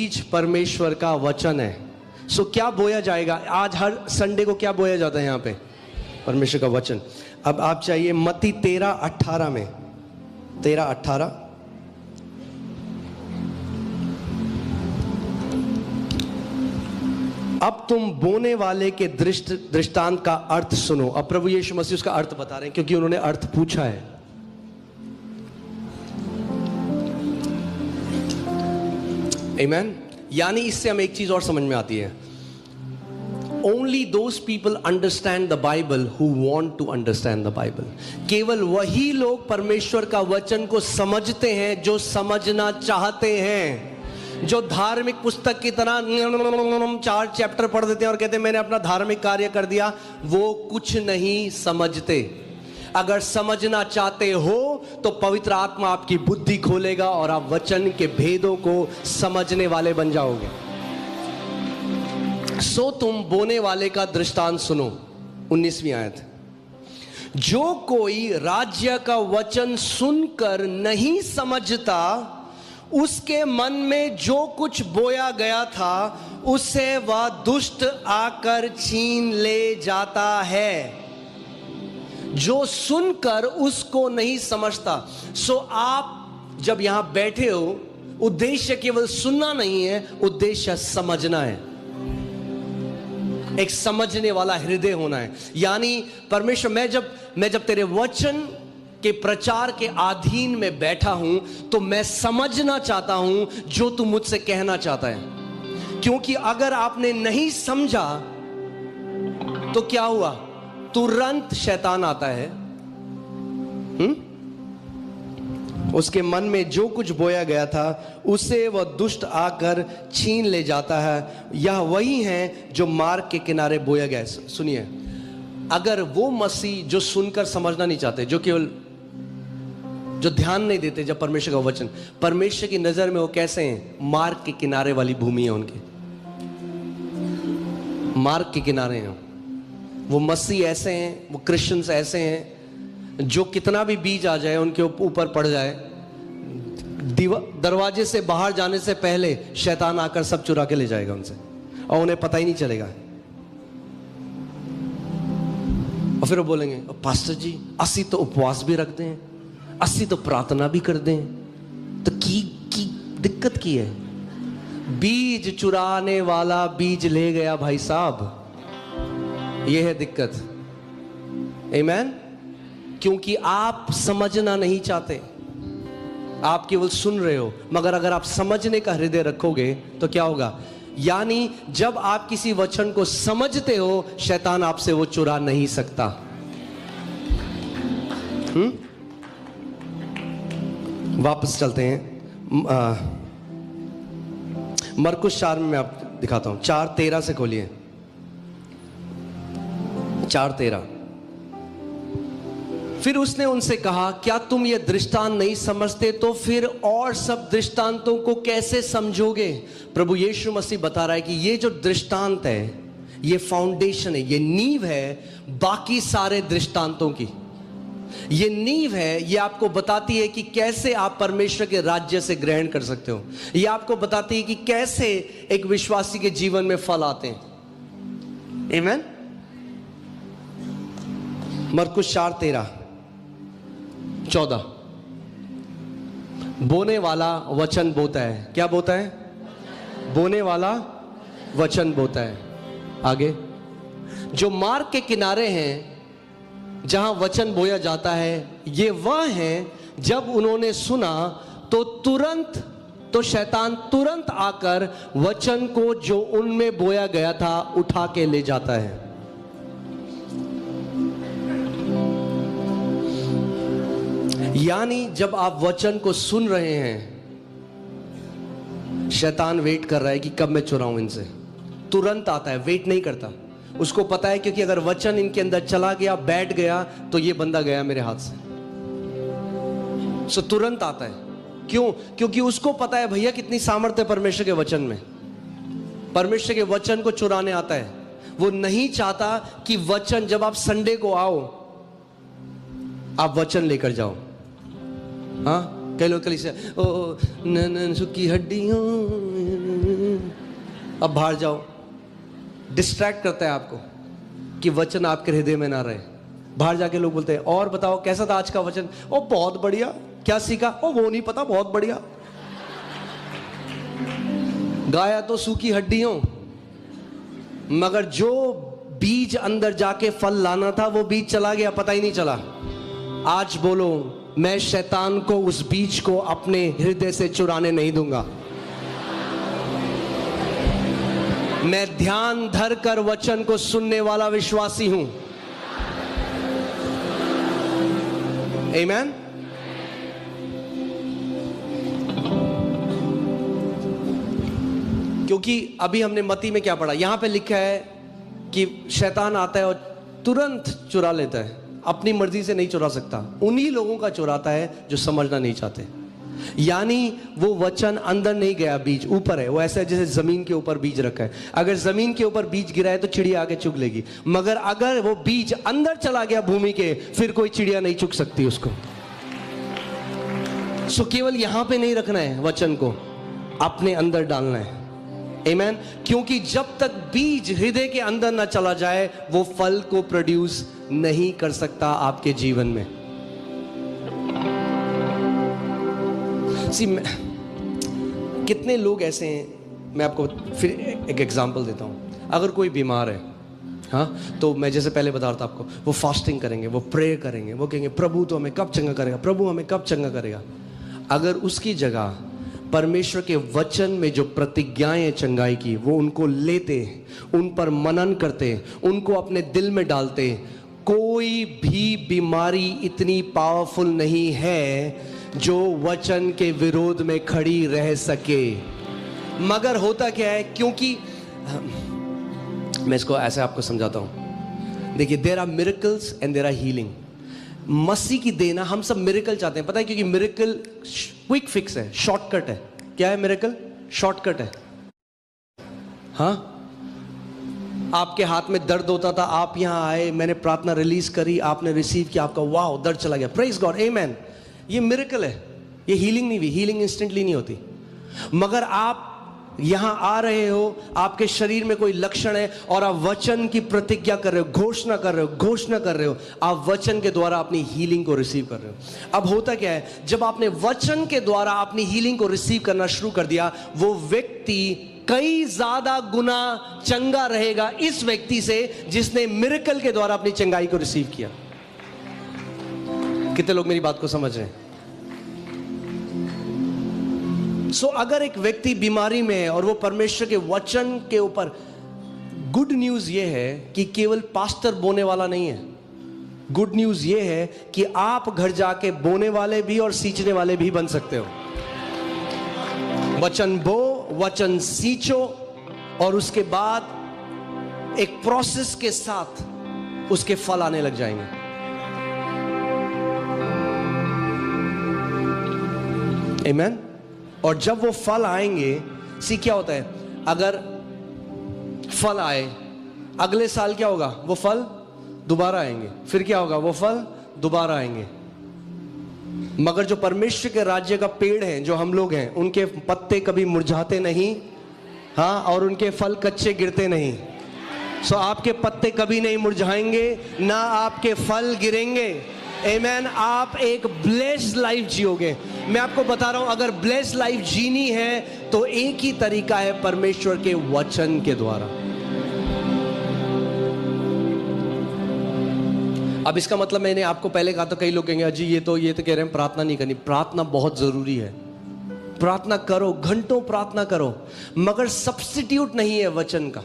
बीज परमेश्वर का वचन है। सो क्या बोया जाएगा आज? हर संडे को क्या बोया जाता है यहाँ पे? परमेश्वर का वचन। अब आप चाहिए मत्ती 13:18 में, 13:18। अब तुम बोने वाले के दृष्टांत का अर्थ सुनो। अब प्रभु यीशु मसीह उसका अर्थ बता रहे हैं, क्योंकि उन्होंने अर्थ पूछा है। आमीन। यानी इससे हमें एक चीज और समझ में आती है, only those people understand the Bible who want to understand the Bible. केवल वही लोग परमेश्वर का वचन को समझते हैं जो समझना चाहते हैं। जो धार्मिक पुस्तक की तरह 4 चैप्टर पढ़ देते हैं और कहते हैं मैंने अपना धार्मिक कार्य कर दिया, वो कुछ नहीं समझते। अगर समझना चाहते हो तो पवित्र आत्मा आपकी बुद्धि खोलेगा और आप वचन के भेदों को समझने वाले बन जाओगे। सो तुम बोने वाले का दृष्टांत सुनो। 19वीं आयत। जो कोई राज्य का वचन सुनकर नहीं समझता, उसके मन में जो कुछ बोया गया था उसे वह दुष्ट आकर छीन ले जाता है। जो सुनकर उसको नहीं समझता। सो आप जब यहां बैठे हो, उद्देश्य केवल सुनना नहीं है, उद्देश्य समझना है। एक समझने वाला हृदय होना है। यानी परमेश्वर, मैं जब तेरे वचन के प्रचार के अधीन में बैठा हूं तो मैं समझना चाहता हूं जो तू मुझसे कहना चाहता है। क्योंकि अगर आपने नहीं समझा तो क्या हुआ? तुरंत शैतान आता है। उसके मन में जो कुछ बोया गया था उसे वह दुष्ट आकर छीन ले जाता है। यह वही है जो मार्ग के किनारे बोया गया है। सुनिए, अगर वो मसीह जो सुनकर समझना नहीं चाहते, जो ध्यान नहीं देते जब परमेश्वर का वचन, परमेश्वर की नजर में वो कैसे हैं? मार्ग के किनारे वाली भूमि है उनकी, मार्ग के किनारे हैं वो। मसीह ऐसे हैं, वो क्रिश्चियंस ऐसे हैं जो कितना भी बीज आ जाए उनके ऊपर पड़ जाए, दरवाजे से बाहर जाने से पहले शैतान आकर सब चुरा के ले जाएगा उनसे, और उन्हें पता ही नहीं चलेगा। और फिर वो बोलेंगे, पास्टर जी असी तो उपवास भी रखते हैं, असी तो प्रार्थना भी करते हैं, तो की दिक्कत की है? बीज चुराने वाला बीज ले गया भाई साहब, ये है दिक्कत। आमीन। क्योंकि आप समझना नहीं चाहते, आप केवल सुन रहे हो। मगर अगर आप समझने का हृदय रखोगे तो क्या होगा? यानी जब आप किसी वचन को समझते हो, शैतान आपसे वो चुरा नहीं सकता। वापस चलते हैं मरकुस 4 में मैं आपको दिखाता हूं। 4:13 से खोलिए। 4:13। फिर उसने उनसे कहा, क्या तुम ये दृष्टांत नहीं समझते? तो फिर और सब दृष्टांतों को कैसे समझोगे? प्रभु यीशु मसीह बता रहा है कि ये जो दृष्टांत है, ये फाउंडेशन है, ये नींव है बाकी सारे दृष्टांतों की। ये नींव है, ये आपको बताती है कि कैसे आप परमेश्वर के राज्य से ग्रहण कर सकते हो। ये आपको बताती है कि कैसे एक विश्वासी के जीवन में फल आते हैं। आमीन। मरकुस 4:13-14। बोने वाला वचन बोता है। क्या बोता है? बोने वाला वचन बोता है। आगे, जो मार्ग के किनारे हैं जहां वचन बोया जाता है, ये वह है जब उन्होंने सुना तो शैतान तुरंत आकर वचन को जो उनमें बोया गया था उठा के ले जाता है। यानी जब आप वचन को सुन रहे हैं, शैतान वेट कर रहा है कि कब मैं चुराऊं इनसे। तुरंत आता है, वेट नहीं करता। उसको पता है क्योंकि अगर वचन इनके अंदर चला गया, बैठ गया, तो ये बंदा गया मेरे हाथ से। सो तुरंत आता है। क्यों? क्योंकि उसको पता है भैया कितनी सामर्थ्य परमेश्वर के वचन में। परमेश्वर के वचन को चुराने आता है। वो नहीं चाहता कि वचन, जब आप संडे को आओ, आप वचन लेकर जाओ। हाँ, कई लोग कल से सुखी हड्डियों अब बाहर जाओ, डिस्ट्रैक्ट करता है आपको कि वचन आपके हृदय में ना रहे। बाहर जाके लोग बोलते हैं और बताओ कैसा था आज का वचन, ओ बहुत बढ़िया, क्या सीखा, ओ वो नहीं पता, बहुत बढ़िया। गाया तो सूखी हड्डियों, मगर जो बीज अंदर जाके फल लाना था वो बीज चला गया, पता ही नहीं चला। आज बोलो, मैं शैतान को उस बीज को अपने हृदय से चुराने नहीं दूंगा। मैं ध्यान धर कर वचन को सुनने वाला विश्वासी हूं। आमीन। क्योंकि अभी हमने मत्ती में क्या पढ़ा, यहां पे लिखा है कि शैतान आता है और तुरंत चुरा लेता है, अपनी मर्जी से नहीं चुरा सकता, उन्हीं लोगों का चुराता है जो समझना नहीं चाहते। यानी वो वचन अंदर नहीं गया, बीज ऊपर है। वो ऐसा है जैसे जमीन के ऊपर बीज रखा है, अगर जमीन के ऊपर बीज गिरा है तो चिड़िया आके चुग लेगी, मगर अगर वो बीज अंदर चला गया भूमि के, फिर कोई चिड़िया नहीं चुग सकती उसको। सो केवल यहां पे नहीं रखना है, वचन को अपने अंदर डालना है। आमीन। क्योंकि जब तक बीज हृदय के अंदर ना चला जाए, वो फल को प्रोड्यूस नहीं कर सकता आपके जीवन में। कितने लोग ऐसे हैं, मैं आपको फिर एक एग्जांपल देता हूं। अगर कोई बीमार है, हाँ, तो मैं जैसे पहले बता रहा था आपको, वो फास्टिंग करेंगे, वो प्रे करेंगे, वो कहेंगे प्रभु तो हमें कब चंगा करेगा, प्रभु हमें कब चंगा करेगा। अगर उसकी जगह परमेश्वर के वचन में जो प्रतिज्ञाएं चंगाई की, वो उनको लेते, उन पर मनन करते, उनको अपने दिल में डालते, कोई भी बीमारी इतनी पावरफुल नहीं है जो वचन के विरोध में खड़ी रह सके। मगर होता क्या है, क्योंकि मैं इसको ऐसे आपको समझाता हूं। देखिए, there are miracles and there are healing. मसीह की देना, हम सब मिरेकल चाहते हैं, पता है, क्योंकि मिरेकल क्विक फिक्स है, शॉर्टकट है। क्या है मिरेकल? शॉर्टकट है। हाँ, आपके हाथ में दर्द होता था, आप यहां आए, मैंने प्रार्थना रिलीज करी, आपने रिसीव किया, आपका वाओ दर्द चला गया, प्रेज गॉड, आमेन। ये मिरेकल है, ये हीलिंग नहीं हुई, हीलिंग इंस्टेंटली नहीं होती। मगर आप यहां आ रहे हो, आपके शरीर में कोई लक्षण है और आप वचन की प्रतिज्ञा कर रहे हो, घोषणा कर रहे हो, घोषणा कर रहे हो, आप वचन के द्वारा अपनी हीलिंग को रिसीव कर रहे हो। अब होता क्या है, जब आपने वचन के द्वारा अपनी हीलिंग को रिसीव करना शुरू कर दिया, वो व्यक्ति कई ज्यादा गुना चंगा रहेगा इस व्यक्ति से जिसने मिरेकल के द्वारा अपनी चंगाई को रिसीव किया। कितने लोग मेरी बात को समझ रहे हैं? सो अगर एक व्यक्ति बीमारी में है और वो परमेश्वर के वचन के ऊपर, गुड न्यूज ये है कि केवल पास्टर बोने वाला नहीं है। गुड न्यूज ये है कि आप घर जाके बोने वाले भी और सींचने वाले भी बन सकते हो। वचन बो, वचन सींचो, और उसके बाद एक प्रोसेस के साथ उसके फल आने लग जाएंगे। आमीन। और जब वो फल आएंगे, सी क्या होता है, अगर फल आए, अगले साल क्या होगा, वो फल दोबारा आएंगे, फिर क्या होगा, वो फल दोबारा आएंगे। मगर जो परमेश्वर के राज्य का पेड़ है, जो हम लोग हैं, उनके पत्ते कभी मुरझाते नहीं, हाँ, और उनके फल कच्चे गिरते नहीं। सो आपके पत्ते कभी नहीं मुरझाएंगे, ना आपके फल गिरेंगे। आमेन। आप एक ब्लेस्ड लाइफ जियोगे। मैं आपको बता रहा हूं, अगर ब्लेस्ड लाइफ जीनी है तो एक ही तरीका है, परमेश्वर के वचन के द्वारा। अब इसका मतलब मैंने आपको पहले कहा, तो कई लोग कहेंगे अजी ये तो कह रहे हैं प्रार्थना नहीं करनी। प्रार्थना बहुत जरूरी है, प्रार्थना करो, घंटों प्रार्थना करो, मगर सब्स्टिट्यूट नहीं है वचन का।